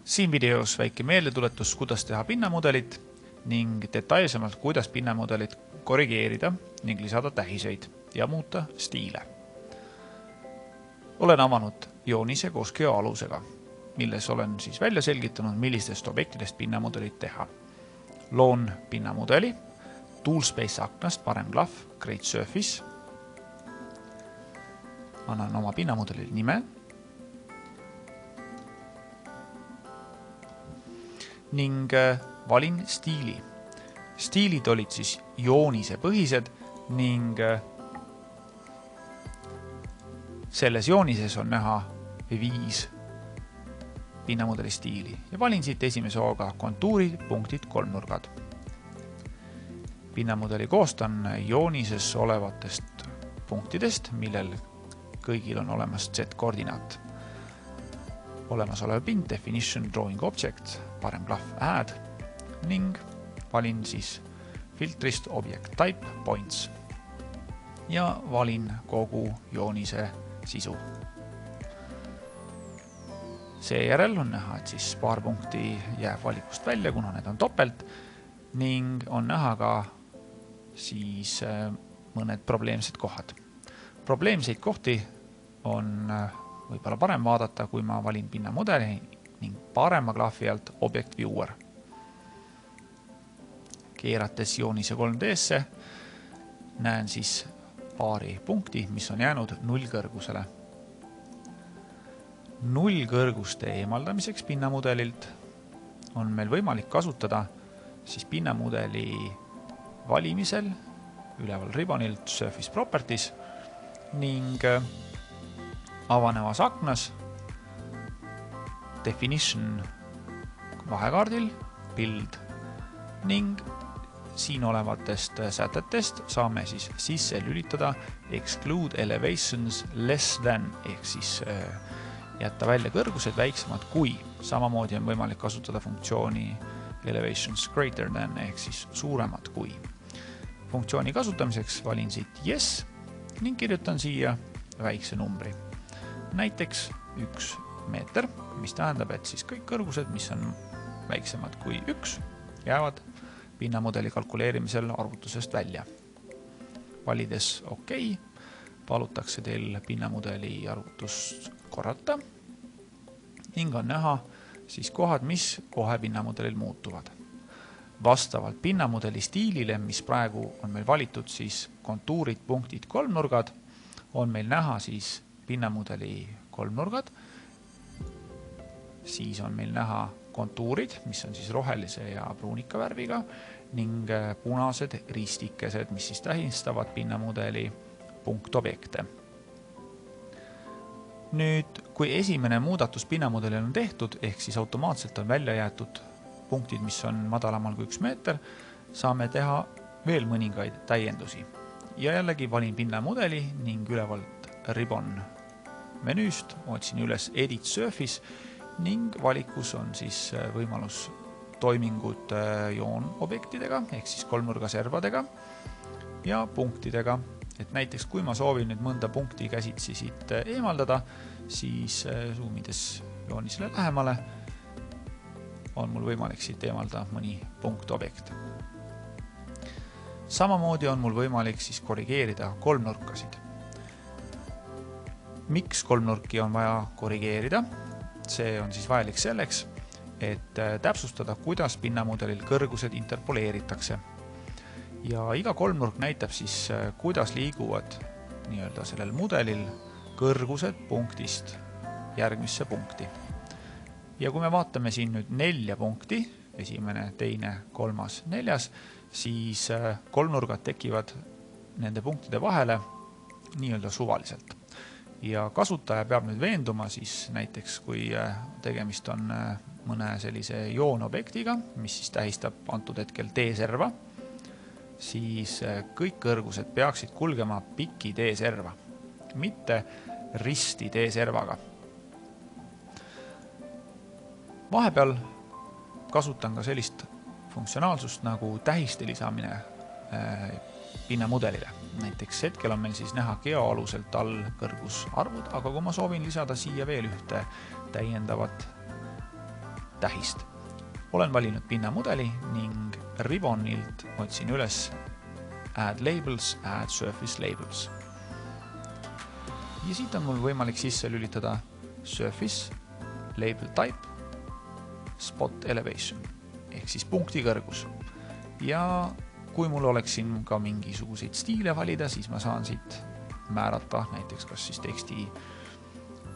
Siin videos väike meeldetuletus, kuidas teha pinnamudelit ning detailsemalt, kuidas pinnamudelit korrigeerida ning lisada tähiseid ja muuta stiile. Olen avanud joonise koos geoalusega, milles olen siis välja selgitanud, millistest objektidest pinnamudelit teha. Loon pinnamudeli, Toolspace aknast parem klahv, Create Surface. Annan oma pinnamudelil nime. Ning valin stiili. Stiilid olid siis joonise põhised ning selles joonises on näha 5 pinnamudeli stiili ja valin siit esimese hooga kontuurid, punktid, kolmnurgad. Pinnamudeli koostan joonises olevatest punktidest, millel kõigil on olemas Z-koordinaat. Olemasolev pind, definition, drawing object, parem klahv add ning valin siis filtrist object type points ja valin kogu joonise sisu. Seejärel on näha, et siis paar punkti jääb valikust välja, kuna need on topelt ning on näha ka siis mõned probleemsed kohad. Probleemseid kohti on võib-olla parem vaadata, kui ma valin pinnamudeli ning parema klahvi alt object viewer. Keerates joonise 3D-sse näen siis paari punkti, mis on jäänud 0 kõrgusele. 0 kõrguste eemaldamiseks pinnamudelilt on meil võimalik kasutada siis pinnamudeli valimisel üleval ribonilt Surface Properties ning avanevas aknas Definition vahekaardil Build ning siin olevatest sätetest saame siis sisse lülitada Exclude Elevations Less Than ehk siis jätta välja kõrgused väiksemad kui. Samamoodi on võimalik kasutada funktsiooni Elevations Greater Than ehk siis suuremad kui. Funktsiooni kasutamiseks valin siit Yes ning kirjutan siia väikse numbri. Näiteks 1 meeter, mis tähendab, et siis kõik kõrgused, mis on väiksemad kui 1, jäävad pinnamudeli kalkuleerimisel arvutusest välja. Valides OK, palutakse teil pinnamudeli arvutust korrata ning on näha siis kohad, mis kohe pinnamudelil muutuvad. Vastavalt pinnamudeli stiilile, mis praegu on meil valitud siis kontuurid, punktid, kolmnurgad, on meil näha siis pinnamudeli kolmnurgad, siis on meil näha kontuurid, mis on siis rohelise ja pruunika värviga ning punased ristikesed, mis siis tähistavad pinnamudeli punktobjekte. Nüüd, kui esimene muudatus pinnamudelil on tehtud, ehk siis automaatselt on välja jäetud punktid, mis on madalamal kui 1 meeter, saame teha veel mõningaid täiendusi. Ja jällegi valin pinnamudeli ning ülevalt ribon menüüst otsin üles Edit Surface ning valikus on siis võimalus toimingud joonobjektidega ehk siis kolmnurga servadega ja punktidega. Et näiteks kui ma soovin nüüd mõnda punkti käsitsi siit eemaldada, siis zoomides joonisele lähemale on mul võimalik siit eemaldada mõni punktobjekt. Samamoodi on mul võimalik siis korrigeerida kolmnurkasid. Miks kolmnurki on vaja korrigeerida? See on siis vajalik selleks, et täpsustada, kuidas pinnamudelil kõrgused interpoleeritakse. Ja iga kolmnurk näitab siis, kuidas liiguvad nii-öelda sellel mudelil kõrgused punktist järgmisse punkti. Ja kui me vaatame siin nüüd 4 punkti, esimene, teine, kolmas, 4, siis kolmnurgad tekivad nende punktide vahele nii-öelda suvaliselt. Ja kasutaja peab nüüd veenduma siis näiteks, kui tegemist on mõne sellise joonobjektiga, mis siis tähistab antud hetkel T-serva, siis kõik kõrgused peaksid kulgema piki T-serva, mitte risti T-servaga. Vahepeal kasutan ka sellist funktsionaalsust nagu tähiste lisamine pinnamudelile. Näiteks hetkel on meil siis näha geoaluselt all kõrgusarvud, aga kui ma soovin lisada siia veel ühte täiendavat tähist. Olen valinud pinnamudeli ning Ribbonilt otsin üles Add Labels, Add Surface Labels. Ja siit on mul võimalik sisse lülitada Surface, Label Type, Spot Elevation ehk siis punkti kõrgus. Ja kui mul oleks siin ka mingisuguseid stiile valida, siis ma saan siit määrata näiteks kas siis teksti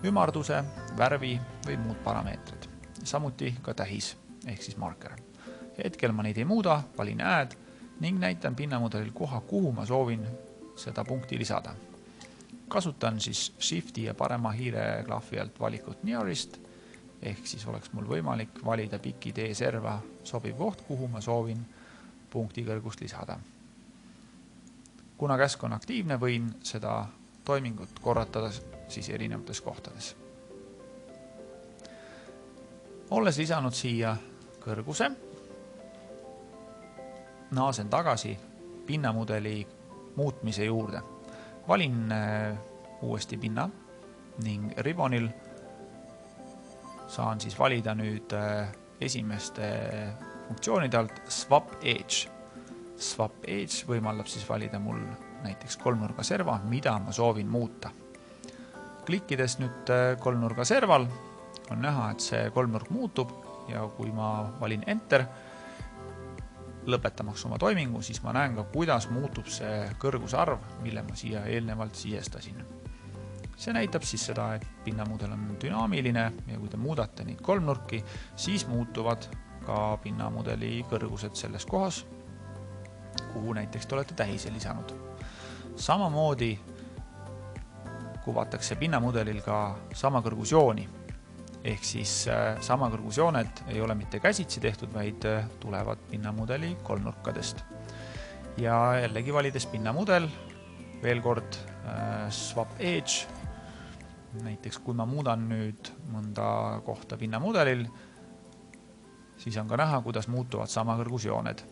ümarduse, värvi või muud parameetrid. Samuti ka tähis ehk siis marker. Hetkel ma neid ei muuda, valin Add ning näitan pinnamudelil koha, kuhu ma soovin seda punkti lisada. Kasutan siis Shifti ja parema hiireklahvi alt valikut Nearest ehk siis oleks mul võimalik valida piki tee serva sobiv koht, kuhu ma soovin punkti kõrgust lisada. Kuna käsk on aktiivne, võin seda toimingut korratada siis erinevates kohtades. Olles lisanud siia kõrguse, naasen tagasi pinnamudeli muutmise juurde. Valin uuesti pinna ning Ribbonil saan siis valida nüüd esimeste funktsioonide alt Swap Edge. Swap Edge võimaldab siis valida mul näiteks kolmnurga serva, mida ma soovin muuta. Klikkides nüüd kolmnurga serval on näha, et see kolmnurk muutub ja kui ma valin Enter, lõpetamaks oma toimingu, siis ma näen ka, kuidas muutub see kõrgusarv, mille ma siia eelnevalt sisestasin. See näitab siis seda, et pinnamudel on dünaamiline ja kui te muudate neid kolmnurki, siis muutuvad ka pinnamudeli kõrgused selles kohas, kuhu näiteks te olete tähise lisanud. Samamoodi kuvatakse pinnamudelil ka sama kõrgusjooni, ehk siis sama kõrgusjooned ei ole mitte käsitsi tehtud, vaid tulevad pinnamudeli kolmnurkadest. Ja jällegi valides pinnamudel, veel kord Swap Edge, näiteks kui ma muudan nüüd mõnda kohta pinnamudelil, siis on ka näha, kuidas muutuvad samakõrgusjooned.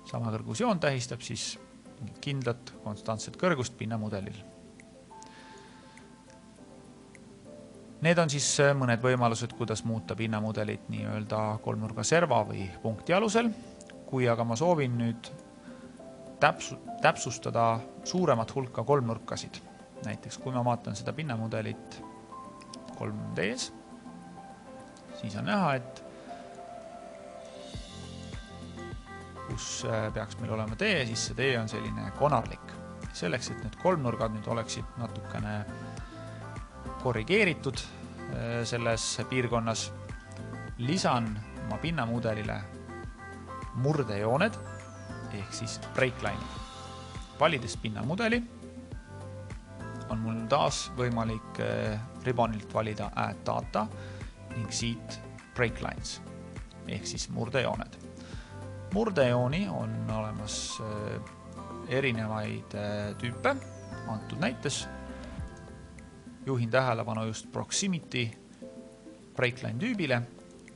Samakõrgusjoon tähistab siis kindlat konstantset kõrgust pinnamudelil. Need on siis mõned võimalused, kuidas muuta pinnamudelit nii-öelda kolmnurga serva või punkti alusel. Kui aga ma soovin nüüd täpsustada suuremat hulka kolmnurkasid, näiteks kui ma vaatan seda pinnamudelit 3D-s, siis on näha, et kus peaks meil olema tee, siis see tee on selline konarlik. Selleks, et need kolmnurgad nüüd oleksid natukene korrigeeritud selles piirkonnas, lisan ma pinnamudelile murdejooned ehk siis breakline'id. Valides pinnamudeli on mul taas võimalik Ribbonilt valida Add Data ning siit breaklines ehk siis murdejooned. Murdejooni on olemas erinevaid tüüpe, antud näites juhin tähelepanu just proximity breakline tüübile,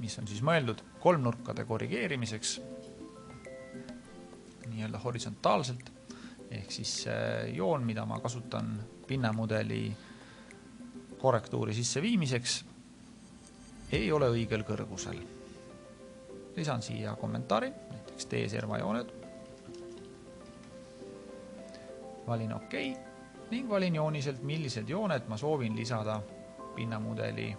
mis on siis mõeldud kolmnurkade korrigeerimiseks nii-öelda horisontaalselt, ehk siis joon, mida ma kasutan pinnamudeli korrektuuri sisse viimiseks, ei ole õigel kõrgusel. Lisan siia kommentaari, näiteks T-serva jooned. Valin OK ning valin jooniselt, millised jooned ma soovin lisada pinnamudeli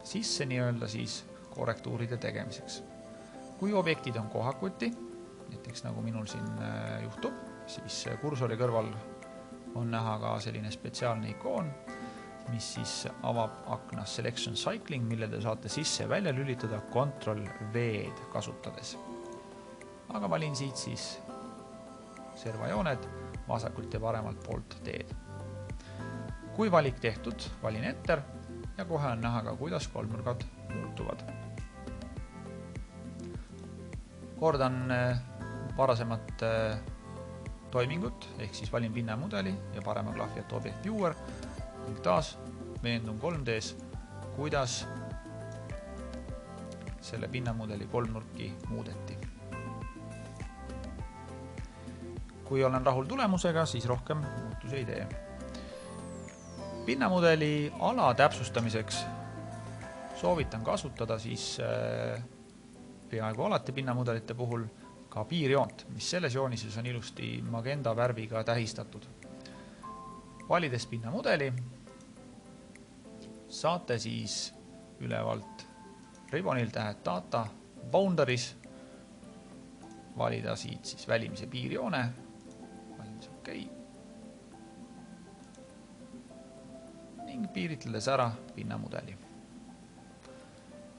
sisse nii-öelda siis korrektuuride tegemiseks. Kui objektid on kohakuti, näiteks nagu minul siin juhtub, siis kursori kõrval on näha ka selline spetsiaalne ikoon, mis siis avab akna Selection Cycling, mille te saate sisse välja lülitada Ctrl-V-d kasutades. Aga valin siit siis servajooned vasakult ja paremalt poolt teed. Kui valik tehtud, valin Enter ja kohe on näha ka, kuidas kolmnurgad muutuvad. Kordan varasemat toimingut, ehk siis valin pinnamudeli ja parema klahvi alt Object Viewer ning taas veendun 3Ds, kuidas selle pinnamudeli kolmnurki muudeti. Kui olen rahul tulemusega, siis rohkem muutusi ei tee. Pinnamudeli ala täpsustamiseks Soovitan kasutada siis peaaegu alati pinnamudelite puhul ka piirjoont, mis selles joonises on ilusti magenta värviga tähistatud. Valides pinnamudeli saate siis ülevalt ribbonil tähed data boundaries valida siit siis välimise piirjoone, valmis OK ning piiritledes ära pinnamudeli.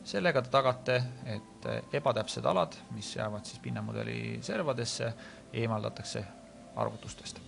Sellega te tagate, et ebatäpsed alad, mis jäävad siis pinnamudeli servadesse, eemaldatakse arvutustest.